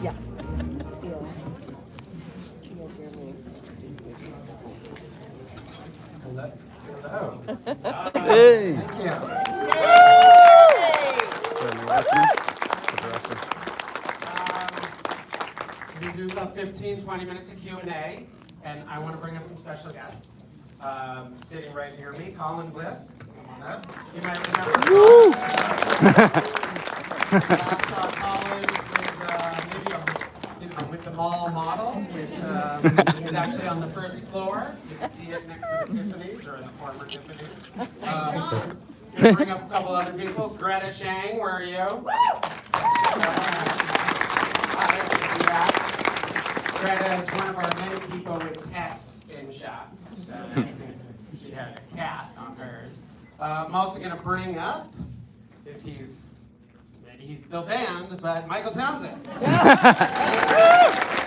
Yeah. Hello. Hey! Thank you. We do about 15, 20 minutes of Q&A, and I want to bring up some special guests. Sitting right near me, Colin Bliss. Come on up. You might remember Colin. Last saw Colin maybe with the mall model, which is actually on the first floor. You can see it next to the Tiffany's, or in the former Tiffany's. We'll bring up a couple other people. Greta Shang, where are you? Greta is one of our many people with pets in shots. She had a cat on hers. I'm also going to bring up, if maybe he's still banned, but Michael Townsend.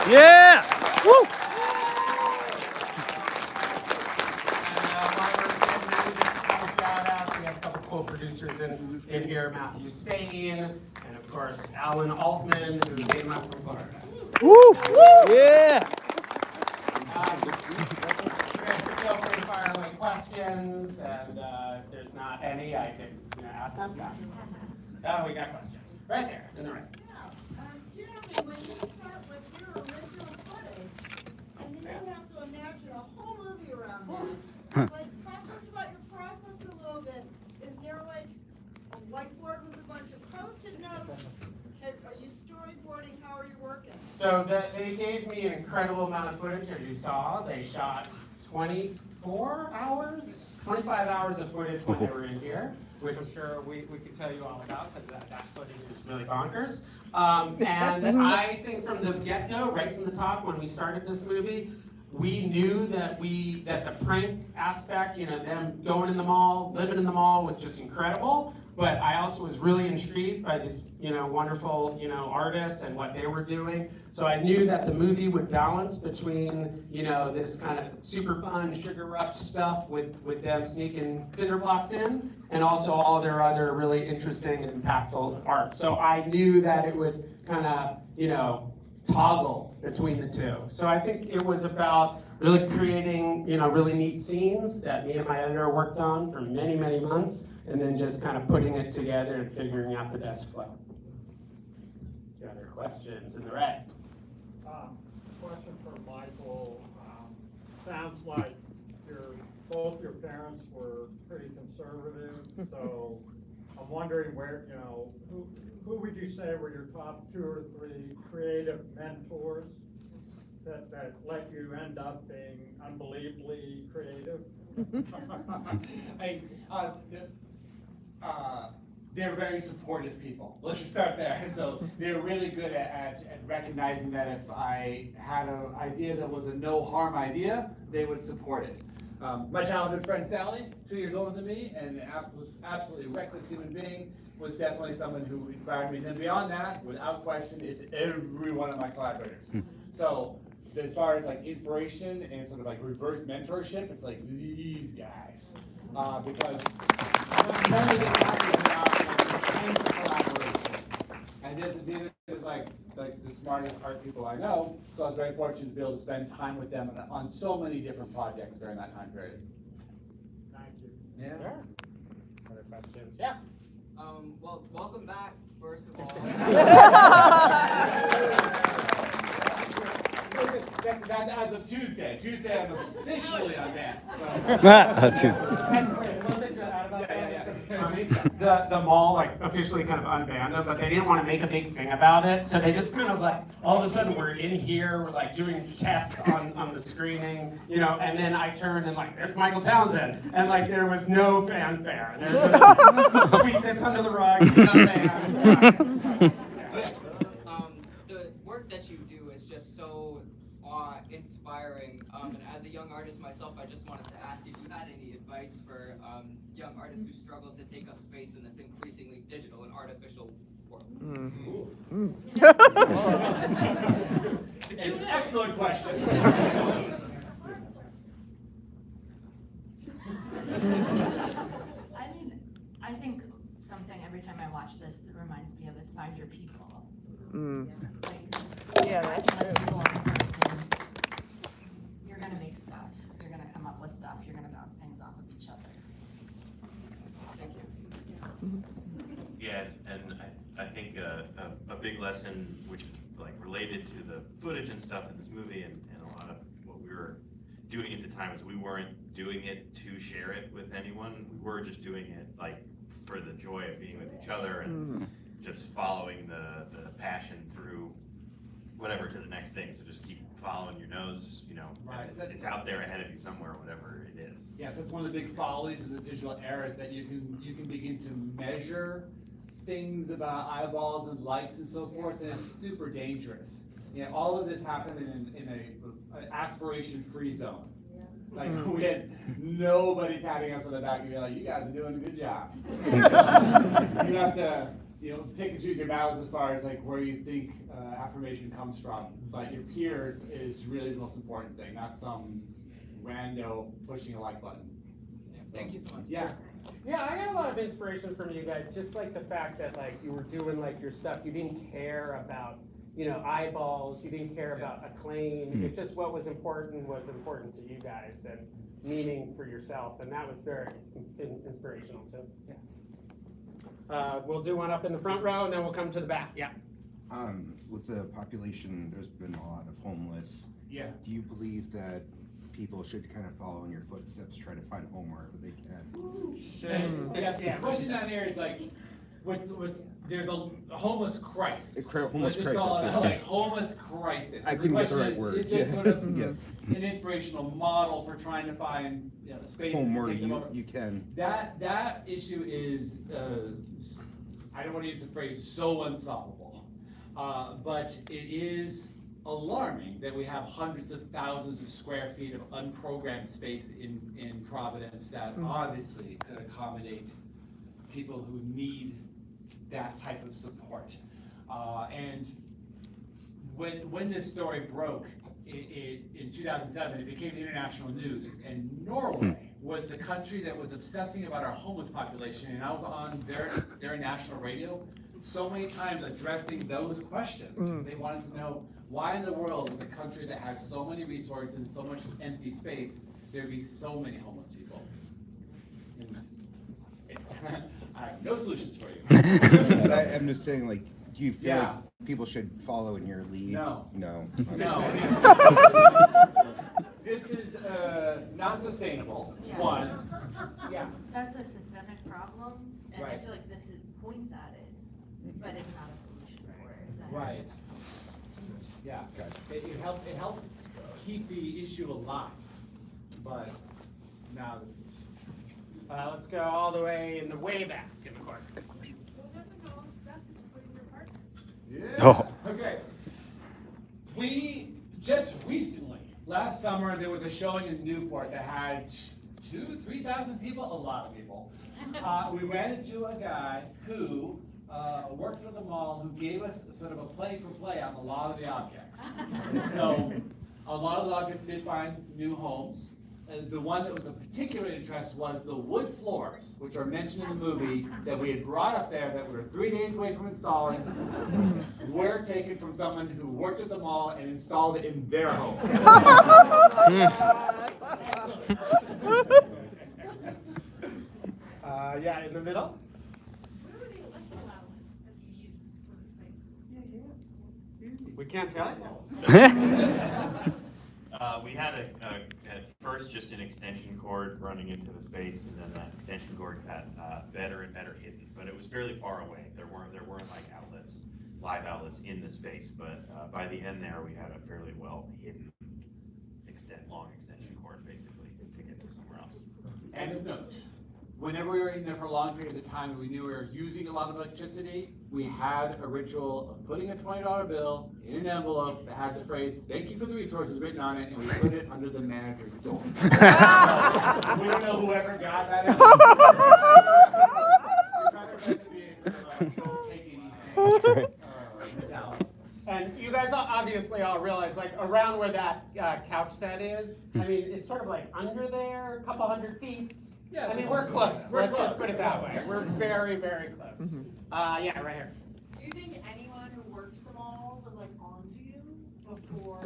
Yeah! Woo! Producers in here, Matthew Spain, and of course Alan Altman, who came up from Florida. Woo! Yeah! You guys can feel free to fire away questions, and if there's not any, I can ask them stuff. Oh, we got questions. Right there, in the right. Jeremy, when you start with your original footage, and then you have to imagine a whole movie around that, talk to us about your process a little bit. Is there like a whiteboard with a bunch of Post-it notes? Are you storyboarding? How are you working? So they gave me an incredible amount of footage, as you saw. They shot 24 hours, 25 hours of footage when they were in here, which I'm sure we could tell you all about, because that footage is really bonkers. And I think from the get-go, right from the top, when we started this movie, we knew that the prank aspect, them going in the mall, living in the mall, was just incredible. But I also was really intrigued by these, wonderful, artists and what they were doing. So I knew that the movie would balance between, this kind of super fun sugar rush stuff with them sneaking cinder blocks in, and also all their other really interesting and impactful art. So I knew that it would kind of, toggle between the two. So I think it was about really creating, really neat scenes that me and my editor worked on for many, many months, and then just kind of putting it together and figuring out the best flow. Any other questions in the red? Question for Michael. Sounds like both your parents were pretty conservative, so I'm wondering who would you say were your top 2 or 3 creative mentors that let you end up being unbelievably creative? They're very supportive people. Let's just start there. So they're really good at recognizing that if I had an idea that was a no harm idea, they would support it. My childhood friend Sally, 2 years older than me, and was absolutely reckless human being, was definitely someone who inspired me. And then beyond that, without question, it's every one of my collaborators. So as far as like inspiration and sort of like reverse mentorship, it's like these guys. Because none of this happens without intense collaboration. And these are like the smartest art people I know, so I was very fortunate to be able to spend time with them on so many different projects during that time period. Thank you. Yeah. Sure. Other questions? Yeah. Well, welcome back, first of all. That as of Tuesday. Tuesday I'm officially on band. So. That's Tuesday. The mall officially kind of unbanned them, but they didn't want to make a big thing about it. So they just kind of all of a sudden we're in here, we're doing tests on the screening, and then I turned and there's Michael Townsend, and there was no fanfare. There's just sweep this under the rug, The work that you do is just so inspiring. And as a young artist myself, I just wanted to ask if you had any advice for young artists who struggle to take up space in this increasingly digital and artificial world. An excellent question. I think something every time I watch this, it reminds me of is find your people. Yeah, that's true. You're gonna make stuff, you're gonna come up with stuff, you're gonna bounce things off of each other. Thank you. Yeah, and I think a big lesson, which is like related to the footage and stuff in this movie, and a lot of what we were doing at the time, is we weren't doing it to share it with anyone. We were just doing it like for the joy of being with each other and just following the passion through whatever to the next thing. So just keep following your nose, you know, Right. it's out there ahead of you somewhere, whatever it is. Yes, that's one of the big follies of the digital era, is that you can begin to measure things about eyeballs and likes and so forth, and it's super dangerous. You know, all of this happened in an aspiration-free zone. Like, we had nobody patting us on the back and be like, you guys are doing a good job. You have to, pick and choose your battles as far as like where you think affirmation comes from. But your peers is really the most important thing, not some rando pushing a like button. Yeah, thank you so much. Yeah. Yeah, I got a lot of inspiration from you guys, just like the fact that like you were doing like your stuff, you didn't care about, eyeballs, you didn't care about acclaim. It's just what was important to you guys, and meaning for yourself, and that was very inspirational too. Yeah. We'll do one up in the front row, and then we'll come to the back. Yeah. With the population, there's been a lot of homeless. Yeah. Do you believe that people should kind of follow in your footsteps, try to find home wherever they can? Yes, the question down here is like, there's a homeless crisis. Homeless Let's just call it crisis, yeah. like homeless crisis. I couldn't get the right question words. is this Yeah. sort of Yes. an inspirational model for trying to find spaces Home to where take them over? you can. That issue is, I don't want to use the phrase so unsolvable, but it is alarming that we have hundreds of thousands of square feet of unprogrammed space in Providence that obviously could accommodate people who need that type of support. And when this story broke in 2007, it became international news, and Norway was the country that was obsessing about our homeless population, and I was on their national radio so many times addressing those questions, because they wanted to know why in the world, with a country that has so many resources and so much empty space, there'd be so many homeless people. And I have no solutions for you. But I'm just saying, like, do you feel Yeah. like people should follow in your lead? No. No. No. This is not sustainable, Yeah. one. Yeah. That's a systemic problem, and I Right. feel like this points at it, but it's not a solution for it. That has Right. to- Yeah. Gotcha. It helps keep the issue alive, but now this is. Let's go all the way in the way back in the corner. Yeah. Oh. Okay. We just recently, last summer, there was a showing in Newport that had 2,000-3,000 people, a lot of people. We ran into a guy who worked for the mall, who gave us sort of a play-for-play on a lot of the objects. So a lot of the objects did find new homes. The one that was of particular interest was the wood floors, which are mentioned in the movie, that we had brought up there that we were 3 days away from installing, were taken from someone who worked at the mall and installed it in their home. Yeah, in the middle. What are the electrical outlets that you use for the space? We can't tell you. We had at first just an extension cord running into the space, and then that extension cord got better and better hidden. But it was fairly far away. There weren't like outlets, live outlets in the space. But by the end there, we had a fairly well hidden long extension cord, basically, to get to somewhere else. End of note. Whenever we were in there for long periods of time and we knew we were using a lot of electricity, we had a ritual of putting a $20 bill in an envelope that had the phrase, "Thank you for the resources" written on it, and we put it under the manager's door. So, we don't know whoever got that. Don't take anything. And you guys obviously all realize, like, around where that couch set is, I mean, it's sort of like under there, a couple hundred feet. Yeah, I mean, we're close. Let's close. just put it that way. We're very, very close. Yeah, right here. Do you think anyone who worked the mall was like onto you? before.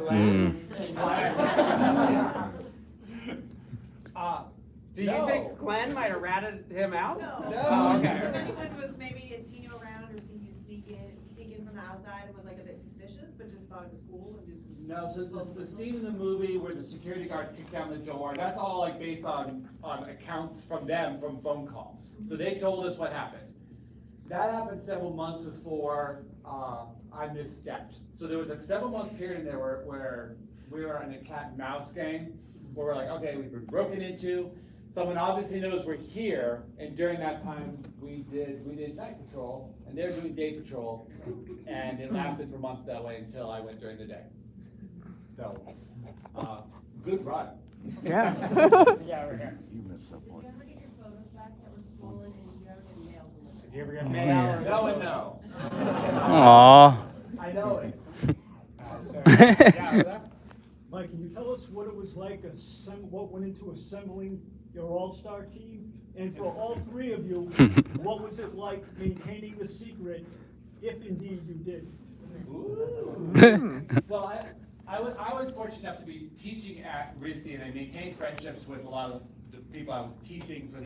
Do you think Glenn might have ratted him out? No. Oh, okay. If anyone was maybe had seen you around or seen you sneak in from the outside and was like a bit suspicious, but just thought it was cool and did. No, so the scene in the movie where the security guards kick down the door, that's all like based on accounts from them from phone calls. So they told us what happened. That happened several months before I misstepped. So there was a 7-month period in there where we were in a cat and mouse game, where we're like, okay, we've been broken into. Someone obviously knows we're here, and during that time we did night patrol, and they're doing day patrol, and it lasted for months that way until I went during the day. So, good run. Yeah. Yeah, we're here. You missed that one. Did you ever get your photos back that were stolen and did you ever get mail delivered? Did you ever get mail? No and no. Aw. I know it's. Yeah, Mike, can you tell us what it was like, what went into assembling your all-star team? And for all three of you, what was it like maintaining the secret, if indeed you did? Well, I was fortunate enough to be teaching at RISD, and I maintained friendships with a lot of the people I was teaching for